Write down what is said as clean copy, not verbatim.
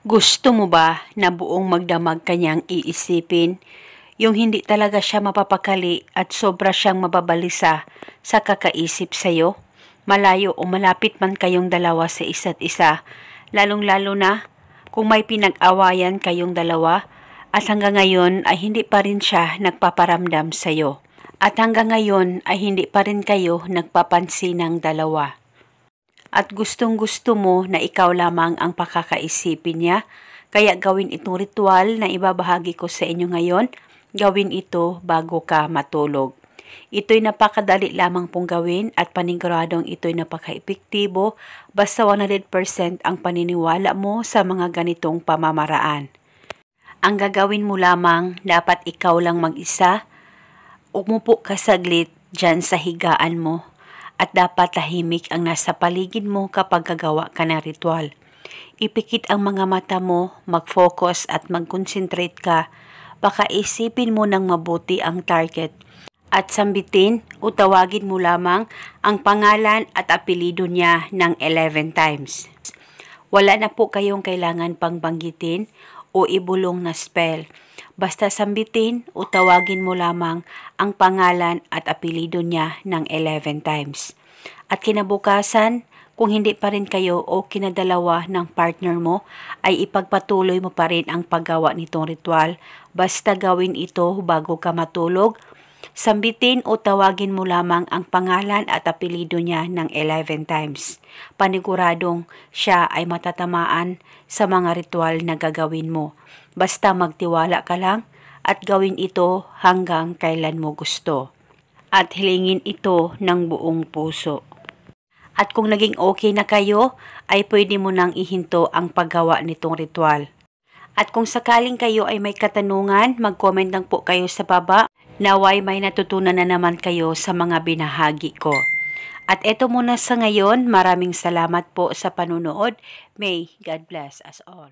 Gusto mo ba na buong magdamag kanyang iisipin? Yung hindi talaga siya mapapakali at sobra siyang mababalisa sa kakaisip sa'yo? Malayo o malapit man kayong dalawa sa isa't isa, lalong-lalo na kung may pinag-awayan kayong dalawa at hanggang ngayon ay hindi pa rin siya nagpaparamdam sa'yo. At hanggang ngayon ay hindi pa rin kayo nagpapansin ng dalawa. At gustong-gusto mo na ikaw lamang ang pakakaisipin niya, kaya gawin itong ritual na ibabahagi ko sa inyo ngayon. Gawin ito bago ka matulog. Ito'y napakadali lamang pong gawin at paniguradong ito'y napaka-epektibo basta 100% ang paniniwala mo sa mga ganitong pamamaraan. Ang gagawin mo lamang, dapat ikaw lang mag-isa. Umupo ka saglit dyan sa higaan mo. At dapat tahimik ang nasa paligid mo kapag gagawa ka ng ritual. Ipikit ang mga mata mo, mag-focus at mag-concentrate ka. Baka isipin mo ng mabuti ang target. At sambitin o tawagin mo lamang ang pangalan at apelido niya ng 11 times. Wala na po kayong kailangan pang banggitin o ibulong na spell. Basta sambitin o tawagin mo lamang ang pangalan at apelido niya ng 11 times. At kinabukasan, kung hindi pa rin kayo o kinadalawa ng partner mo, ay ipagpatuloy mo pa rin ang paggawa nitong ritual. Basta gawin ito bago ka matulog. Sambitin o tawagin mo lamang ang pangalan at apelido niya ng 11 times. Paniguradong siya ay matatamaan sa mga ritual na gagawin mo. Basta magtiwala ka lang at gawin ito hanggang kailan mo gusto. At hilingin ito ng buong puso. At kung naging okay na kayo, ay pwede mo nang ihinto ang paggawa nitong ritual. At kung sakaling kayo ay may katanungan, mag-comment lang po kayo sa baba. Naway may natutunan na naman kayo sa mga binahagi ko. At eto muna sa ngayon, maraming salamat po sa panunood. May God bless us all.